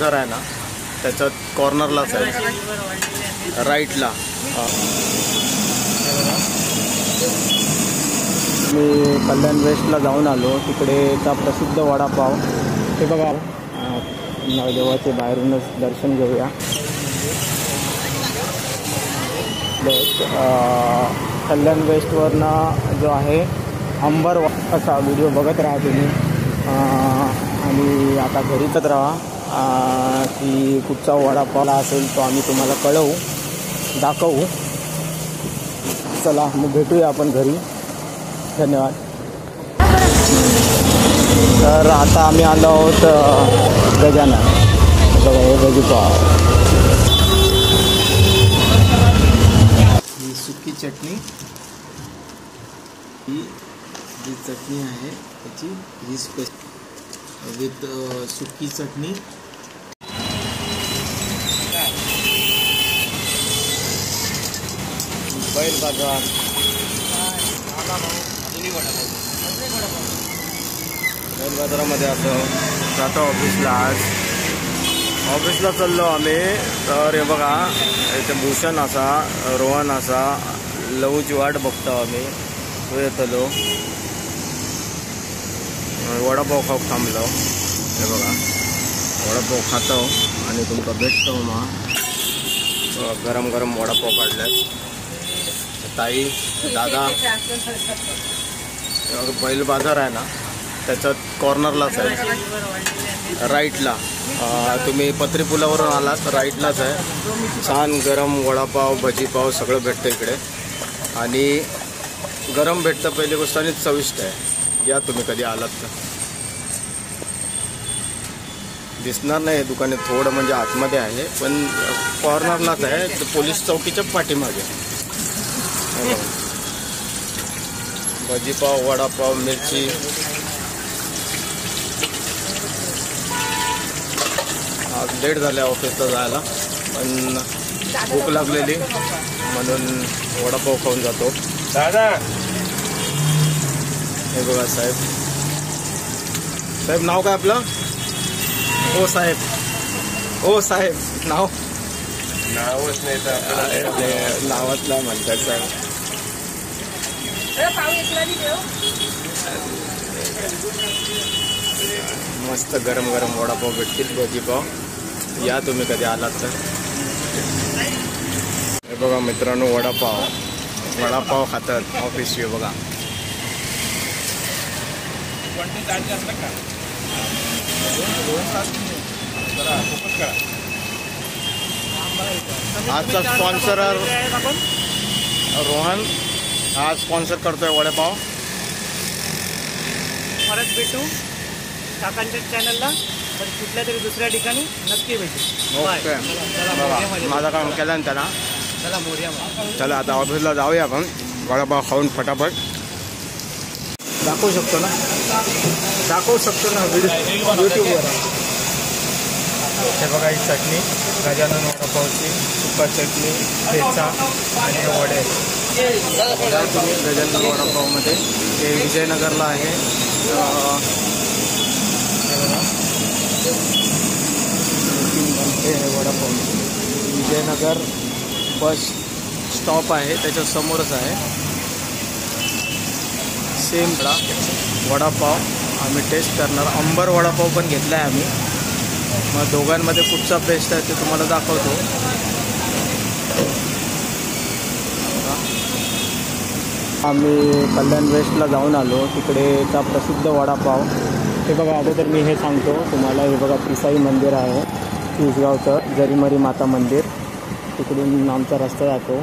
बाजार आहे ना त्याच्यात कॉर्नरलाच आहे, राईटला. मी कल्याण वेस्टला जाऊन आलो, तिकडेचा प्रसिद्ध वडापाव. ते बघा, नवदेवाचे बाहेरूनच दर्शन घेऊया. कल्याण वेस्टवरनं जो आहे अंबर असा व्हिडिओ बघत राहा तुम्ही. आणि आता घरीच राहा की कुठचा वडापाव असेल तो आम्ही तुम्हाला दाखवू. चला मग भेटूया आपण घरी. धन्यवाद. तर आता आम्ही आलो आहोत गजानन. बघा हे भजीपाव, ही सुकी चटणी, ही जी चटणी आहे त्याची ही स्पेशल विथ सुकी चटणी. बैल बाजार बैल बाजारामध्ये असं जातो ऑफिसला. आज ऑफिसला चाललो आम्ही. तर हे बघा इथे भूषण असा, रोहन असा, लवची वाट बघतो आम्ही. तो येतलो वडापाव खाऊ थांबलो. हे बघा वडापाव खातो आणि तुमका भेटतो. मग गरम गरम वडापाव काढले. ताई, दादा, बैल बाजार आहे ना त्याच्यात कॉर्नरलाच आहे, राईटला. तुम्ही पत्री पुलावरून आलात तर राईटलाच आहे. छान गरम वडापाव, भजीपाव सगळं भेटतं इकडे आणि गरम भेटतं. पहिली गोष्ट आणि चविष्ट आहे. या तुम्ही कधी आलात तर. दिसणार नाही हे दुकाने, थोडं म्हणजे आतमध्ये आहे पण कॉर्नरलाच आहे, पोलीस चौकीच्या पाठीमागे. भजीपाव, वडापाव, मिरची. आज लेट झाले ऑफिसला जायला पण भूक लागलेली म्हणून वडापाव खाऊन जातो. दादा हे बघा साहेब. साहेब नाव काय आपलं? ओ साहेब, ओ साहेब. नावच नाही तर नावच नाही म्हणतात साहेब. मस्त गरम गरम वडापाव भेटतील, भजीपाव. या तुम्ही कधी आलात तर. हे बघा मित्रांनो, वडापाव खातात ऑफिसचे. बघा आजचा स्पॉन्सर रोहन हा स्पॉन्सर करतोय वडापाव. परत भेटू काकांच्या चॅनलला, पण कुठल्या तरी दुसऱ्या ठिकाणी नक्की भेटू. ओके, माझं काम केलं ना त्याला. चला मोर्या. चला आता ऑफिसला जाऊया आपण. वडापाव खाऊन फटाफट दाखवू शकतो ना यूट्यूबवर. हे बघा ही चटणी, गजानन वडापावची, सुका चटणी, ठेचा आणि वडे. तुम्ही गजानन वडापावमध्ये. हे विजयनगरला आहे. हे वडापाव विजयनगर बस स्टॉप आहे त्याच्या समोरच आहे. सेम वडापाव आम्ही टेस्ट करणार. अंबर वडापाव पण घेतला आहे आम्ही. मग दोघांमध्ये कुठचा बेस्ट आहे ते तुम्हाला दाखवतो. आम्ही कल्याण वेस्टला जाऊन आलो, तिकडेचा प्रसिद्ध वडापाव. हे बघा अगोदर मी हे सांगतो तुम्हाला. हे बघा पिसाई मंदिर आहे तिसगावचं, जरीमरी माता मंदिर. तिकडून आमचा रस्ता जातो.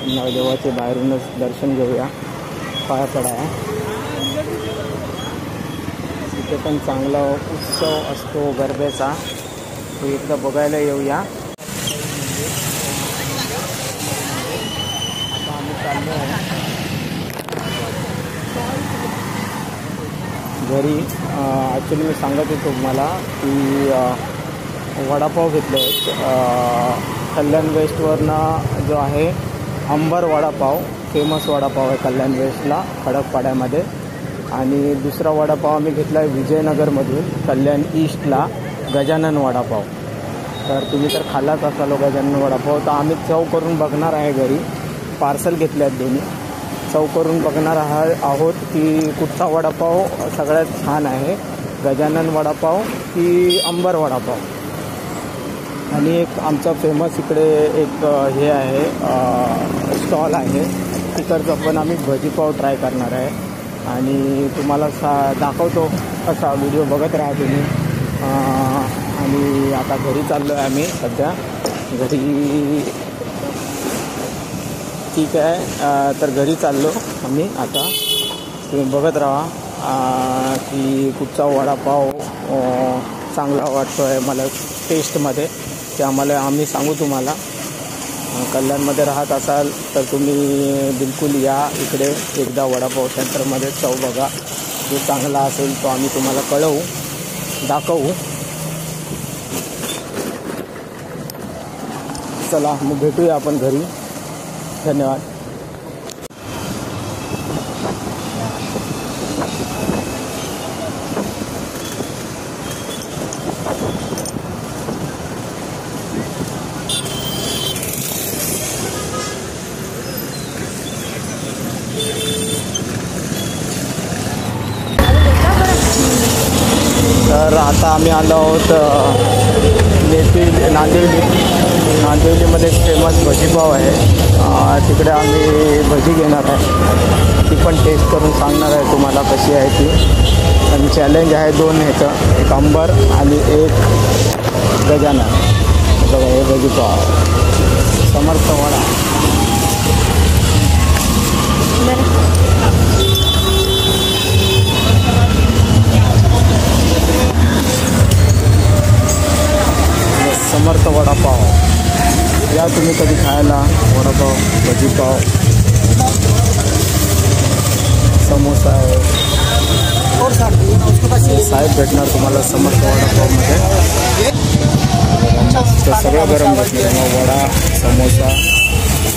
नवदेवाचे बाहेरूनच दर्शन घेऊया, पाया पडा आहे. इथे पण चांगला उत्सव असतो गरब्याचा, तो एकदा बघायला येऊया. आता आम्ही चाललो आहे घरी. ॲक्च्युली मी सांगत होतो तुम्हाला की वडापाव घेतले आहेत. कल्याण वेस्टवरनं जो आहे अंबर वडापाव, फेमस वडापाव आहे कल्याण वेस्टला, खडकपाड्यामध्ये. आणि दुसरा वडापाव आम्ही घेतला आहे विजयनगरमधून, कल्याण ईस्टला. गजानन वडापाव. तर तुम्ही तर खाल्लाच असाल गजानन वडापाव. तर आम्ही चव करून बघणार आहे घरी. पार्सल घेतले आहेत दोन्ही. चव करून बघणार आहोत की कुठचा वडापाव सगळ्यात छान आहे, गजानन वडापाव की अंबर वडापाव. आणि एक आमचा फेमस इकडे एक हे आहे, स्टॉल आहे, तिकडचं पण आम्ही भजीपाव ट्राय करणार आहे आणि तुम्हाला दाखवतो. असा व्हिडिओ बघत राहा तुम्ही. आणि आता घरी चाललो आहे आम्ही सध्या घरी. ठीक आहे, तर घरी चाललो आम्ही आता. तुम्ही बघत राहा की कुठचा वडापाव चांगला वाटतो आहे मला टेस्टमध्ये, ते आम्ही सांगू तुम्हाला. कल्याणमध्ये राहत असाल तर तुम्ही बिलकुल या इकडे एकदा वडापाव सेंटरमध्ये चव बघा. जो चांगला असेल तो आम्ही तुम्हाला दाखवू. चला मग भेटूया आपण घरी. धन्यवाद. तर आता आम्ही आलो आहोत नांदिवलीमध्ये फेमस भजीपाव आहे. तिकडे आम्ही भजी घेणार आहे, ती पण टेस्ट करून सांगणार आहे तुम्हाला कशी आहे ती. आणि चॅलेंज आहे 2 ह्याचं, एक अंबर आणि एक गजानन. बघा हे भजीपाव समर्थ वडा. समर्थ वडापाव या तुम्ही कधी खायला. वडापाव, भजीपाव, समोसा आहे. साहेब भेटणार तुम्हाला समर्थ वडापावमध्ये. ते सगळं गरम भेटणार. मग वडा, समोसा,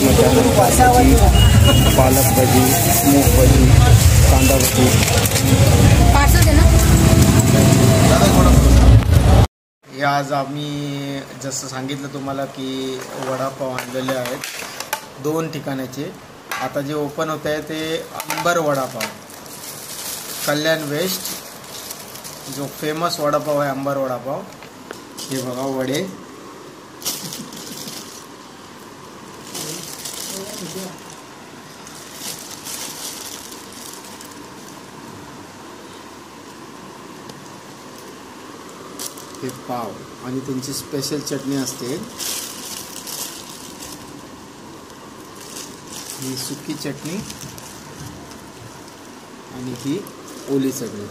मग त्यानंतर भजी, पालक भजी, मूग भजी, कांदा भजी. हे आज आम्ही जसं सांगितलं तुम्हाला की वडापाव आणलेले आहेत 2 ठिकाणाचे. आता जे ओपन होत आहे ते अंबर वडापाव, कल्याण वेस्ट, जो फेमस वडापाव आहे अंबर वडापाव. हे बघा वडे. हे पाव आणि त्यांची स्पेशल चटणी असते. ही सुकी चटणी आणि ही ओली चटणी.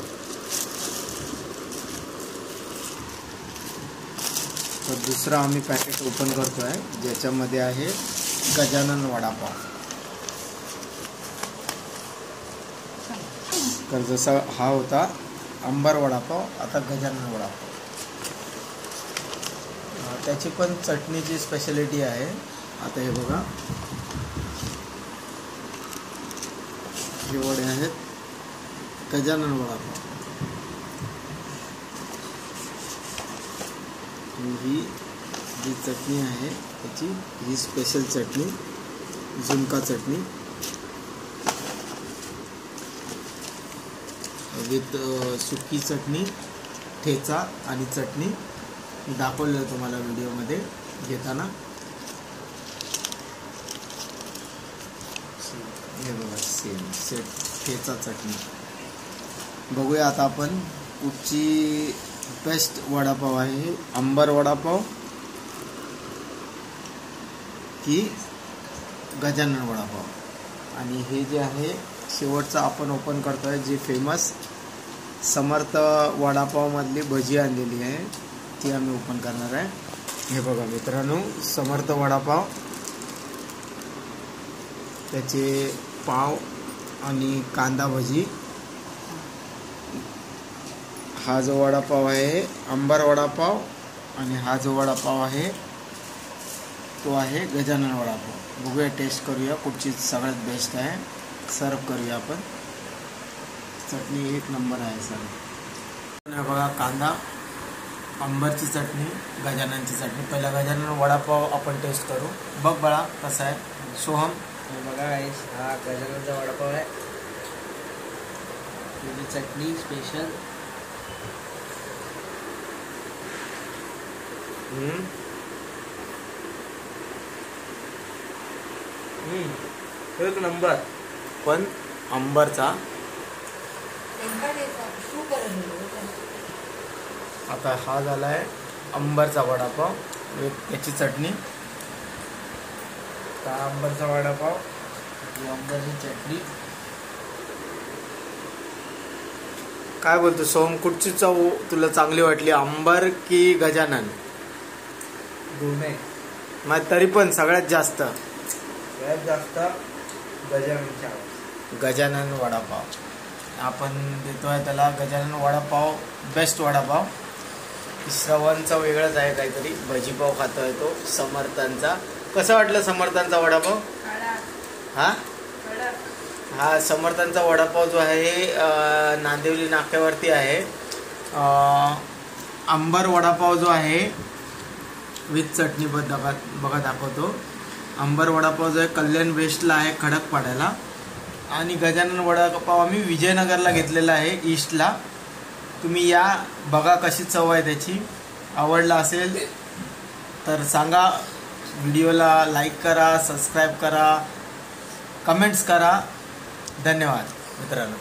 तर दुसरा आम्ही पॅकेट ओपन करतो आहे, ज्याच्यामध्ये आहे गजानन वडापाव. तर जसा हा होता अंबर वडापाव, आता गजानन वडापाव. त्याची पण चटणीची स्पेशालिटी आहे. आता हे बघा, हे वडे आहेत गजानन वडापाव. ही जी चटणी आहे त्याची, ही special chutney, zunka chutney with सुकी चटणी, ठेचा आणि चटणी दाखवलं तुम्हाला व्हिडिओमध्ये घेताना. हे बघा सेट ठेचा चटणी. बघूया आता आपण कुठची बेस्ट वडापाव आहे, अंबर वडापाव की गजानन वडापाव. आणि हे जे आहे शेवटचं आपण ओपन करतोय, जे फेमस समर्थ वडापावमधली भजी आणलेली आहे ती आम्ही ओपन करणार आहे. हे बघा मित्रांनो, समर्थ वडापाव, त्याचे पाव आणि कांदा भजी. हा जो वडापाव आहे अंबर वडापाव आणि हा जो वडापाव आहे तो आहे गजानन वडापाव. बघूया, टेस्ट करूया कुठची सगळ्यात बेस्ट आहे. सर्व करूया आपण. चटणी 1 नंबर आहे सर. बघा कांदा अंबरची चटणी, गजाननची चटणी. पहिला गजानन वडापाव आपण टेस्ट करू. बघ बाळा कसा आहे. सोहम बघा गाईस, हा गजाननचा वडापाव आहे. तुझी चटणी स्पेशल. एक नंबर. पण अंबरचा. आता हा झाला आहे अंबरचा वडापाव, त्याची चटणी. हा अंबरचा वडापाव, ही अंबरची चटणी. काय बोलतो सोहम, कुठची चव तुला चांगली वाटली, अंबर की गजानन? दोन्ही. मग तरी पण सगळ्यात जास्त गजाननच्या. गजानन वडापाव आपण देतोय त्याला. गजानन वडापाव बेस्ट वडापाव. श्रवणचा वेगळाच आहे काहीतरी. भजीपाव खातोय तो समर्थांचा. कसं वाटलं समर्थांचा वडापाव? हा समर्थांचा वडापाव जो आहे नांदिवली नाक्यावरती आहे. अंबर वडापाव जो आहे विथ चटणी बघा दाखवतो. अंबर वडापाव जो आहे कल्याण वेस्टला आहे, खडकपाड्याला. आणि गजानन वडापाव आम्ही विजयनगरला घेतलेला आहे, ईस्टला. तुम्ही या, बघा कशी चव आहे त्याची. आवडला असेल तर सांगा. व्हिडिओला लाईक करा, सबस्क्राईब करा, कमेंट्स करा. धन्यवाद मित्रांनो.